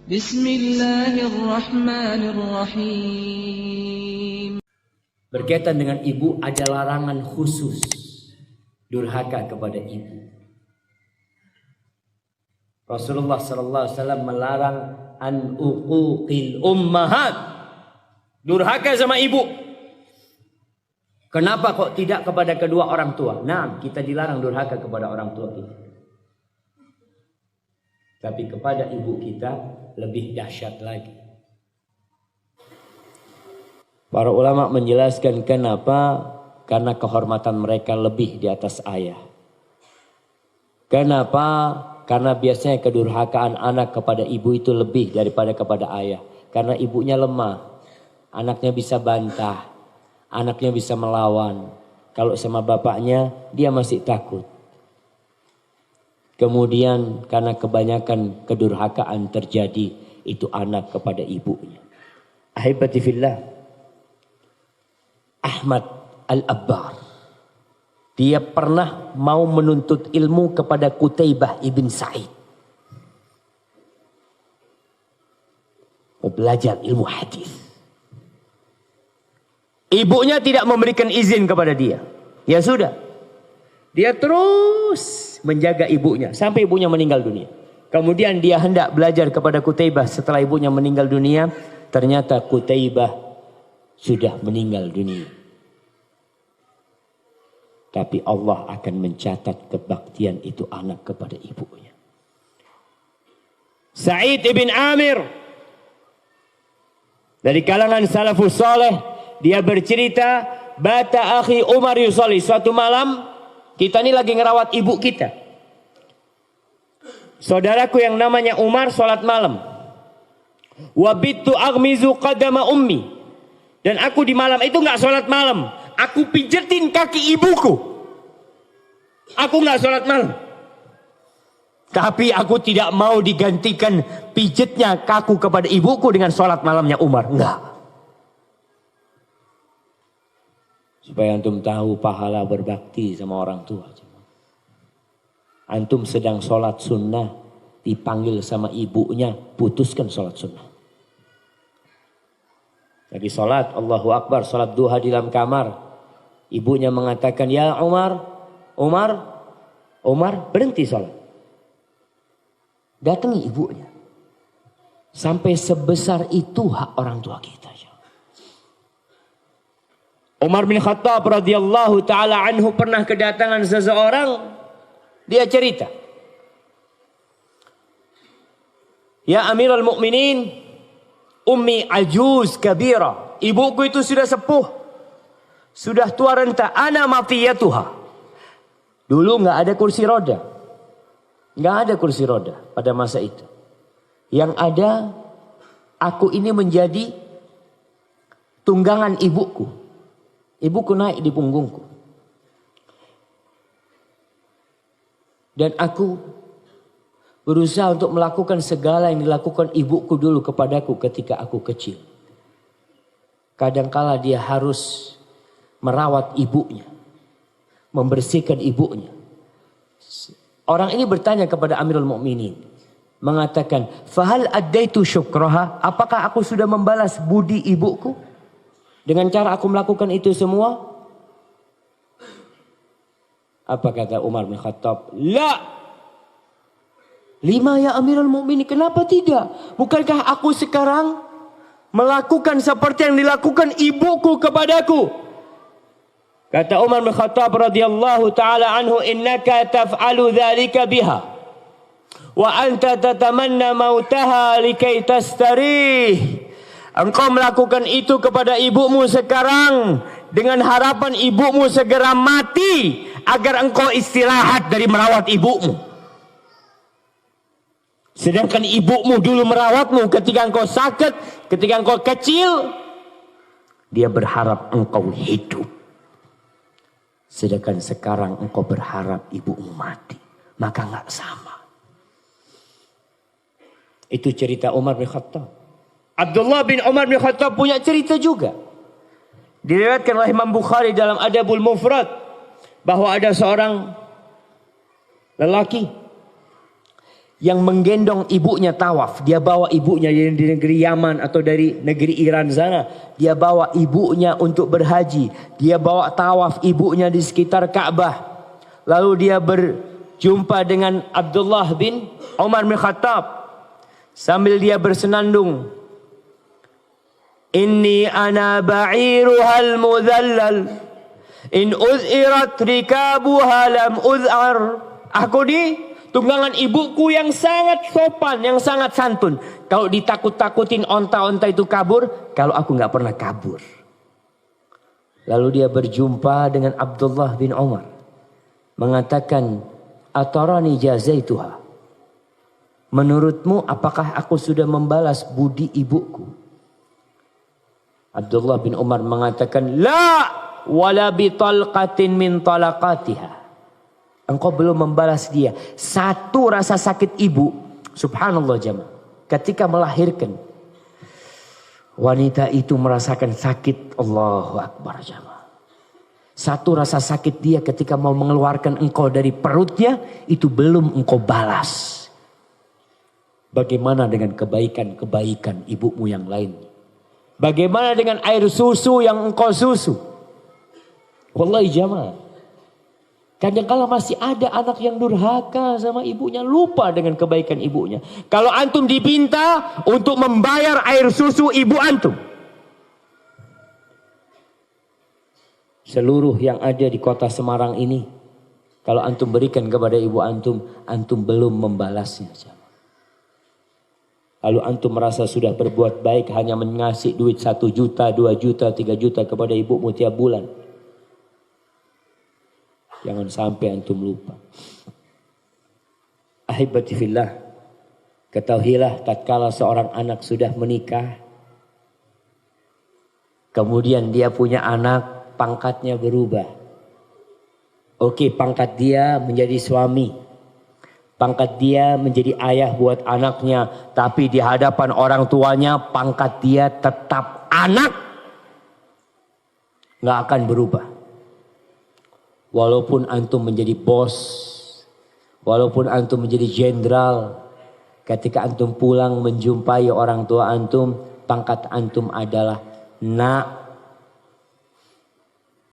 Bismillahirrahmanirrahim. Berkaitan dengan ibu ada larangan khusus durhaka kepada ibu. Rasulullah SAW melarang an uquqil ummahat, durhaka sama ibu. Kenapa kok tidak kepada kedua orang tua? Nah, kita dilarang durhaka kepada orang tua kita. Tapi kepada ibu kita lebih dahsyat lagi. Para ulama menjelaskan kenapa? Karena kehormatan mereka lebih di atas ayah. Kenapa? Karena biasanya kedurhakaan anak kepada ibu itu lebih daripada kepada ayah. Karena ibunya lemah. Anaknya bisa bantah. Anaknya bisa melawan. Kalau sama bapaknya dia masih takut. Kemudian karena kebanyakan kedurhakaan terjadi, itu anak kepada ibunya. Ahibati fillah, Ahmad Al-Abbar, dia pernah mau menuntut ilmu kepada Qutaibah ibn Sa'id. Mau belajar ilmu hadis. Ibunya tidak memberikan izin kepada dia. Ya sudah. Dia terus menjaga ibunya sampai ibunya meninggal dunia. Kemudian dia hendak belajar kepada Qutaibah setelah ibunya meninggal dunia. Ternyata Qutaibah sudah meninggal dunia. Tapi Allah akan mencatat kebaktian itu anak kepada ibunya. Sa'id ibn Amir, dari kalangan salafus saleh, dia bercerita, bata akhi Umar yusolli. Suatu malam, kita ini lagi ngerawat ibu kita. Saudaraku yang namanya Umar sholat malam. Wabittu aghmizu qadama ummi. Dan aku di malam itu nggak sholat malam. Aku pijetin kaki ibuku. Aku nggak sholat malam. Tapi aku tidak mau digantikan pijetnya kaku kepada ibuku dengan sholat malamnya Umar. Enggak. Supaya antum tahu pahala berbakti sama orang tua. Antum sedang sholat sunnah, dipanggil sama ibunya, putuskan sholat sunnah. Lagi sholat, Allahu Akbar, sholat duha di dalam kamar. Ibunya mengatakan, ya Umar, berhenti sholat. Datangi ibunya. Sampai sebesar itu hak orang tua kita. Umar bin Khattab radhiyallahu ta'ala anhu pernah kedatangan seseorang. Dia cerita. Ya Amirul Mukminin, ummi ajuz kabira. Ibuku itu sudah sepuh. Sudah tua renta. Ana matiyatuha. Dulu nggak ada kursi roda. Nggak ada kursi roda pada masa itu. Yang ada, aku ini menjadi tunggangan ibuku. Ibuku naik di punggungku. Dan aku berusaha untuk melakukan segala yang dilakukan ibuku dulu kepadaku ketika aku kecil. Kadangkala dia harus merawat ibunya. Membersihkan ibunya. Orang ini bertanya kepada Amirul Mukminin. Mengatakan, fahal addaitu syukraha? Apakah aku sudah membalas budi ibuku? Dengan cara aku melakukan itu semua? Apa kata Umar bin Khattab? La. 5 ya Amirul Mukminin. Kenapa tidak? Bukankah aku sekarang melakukan seperti yang dilakukan ibuku kepadaku? Kata Umar bin Khattab radhiyallahu taala anhu, innaka taf'alu dzalika biha wa anta tatamanna mautaha likai tastarih. Engkau melakukan itu kepada ibumu sekarang dengan harapan ibumu segera mati agar engkau istirahat dari merawat ibumu. Sedangkan ibumu dulu merawatmu ketika engkau sakit, ketika engkau kecil, dia berharap engkau hidup. Sedangkan sekarang engkau berharap ibumu mati. Maka nggak sama. Itu cerita Umar bin Khattab. Abdullah bin Umar bin Khattab punya cerita juga. Diriwayatkan oleh Imam Bukhari dalam Adabul Mufrad. Bahwa ada seorang lelaki yang menggendong ibunya tawaf. Dia bawa ibunya dari negeri Yaman atau dari negeri Iran sana. Dia bawa ibunya untuk berhaji. Dia bawa tawaf ibunya di sekitar Ka'bah. Lalu dia berjumpa dengan Abdullah bin Umar bin Khattab. Sambil dia bersenandung. Inni ana ba'iruhal mudhallal. In uz'irat rikabuha lam uz'ar. Aku di tunggangan ibuku yang sangat sopan, yang sangat santun. Kalau ditakut-takutin onta-onta itu kabur, kalau aku nggak pernah kabur. Lalu dia berjumpa dengan Abdullah bin Umar. Mengatakan, atarani jazaituha. Menurutmu apakah aku sudah membalas budi ibuku? Abdullah bin Umar mengatakan, la wala bitalqatin min talaqatiha. Engkau belum membalas dia. Satu rasa sakit ibu. Subhanallah jemaah. Ketika melahirkan. Wanita itu merasakan sakit. Allahu Akbar jemaah. Satu rasa sakit dia ketika mau mengeluarkan engkau dari perutnya. Itu belum engkau balas. Bagaimana dengan kebaikan-kebaikan ibumu yang lain? Bagaimana dengan air susu yang engkau susu? Wallahi jemaah. Kadang-kala masih ada anak yang durhaka sama ibunya. Lupa dengan kebaikan ibunya. Kalau antum dipinta untuk membayar air susu ibu antum. Seluruh yang ada di kota Semarang ini. Kalau antum berikan kepada ibu antum. Antum belum membalasnya. Lalu antum merasa sudah berbuat baik. Hanya mengasih duit 1 juta, 2 juta, 3 juta kepada ibumu tiap bulan. Jangan sampai antum lupa. Ahibati fillah. Ketahuilah tatkala seorang anak sudah menikah. Kemudian dia punya anak. Pangkatnya berubah. Oke, pangkat dia menjadi suami. Pangkat dia menjadi ayah buat anaknya. Tapi di hadapan orang tuanya pangkat dia tetap anak. Gak akan berubah. Walaupun antum menjadi bos. Walaupun antum menjadi jenderal. Ketika antum pulang menjumpai orang tua antum. Pangkat antum adalah nak.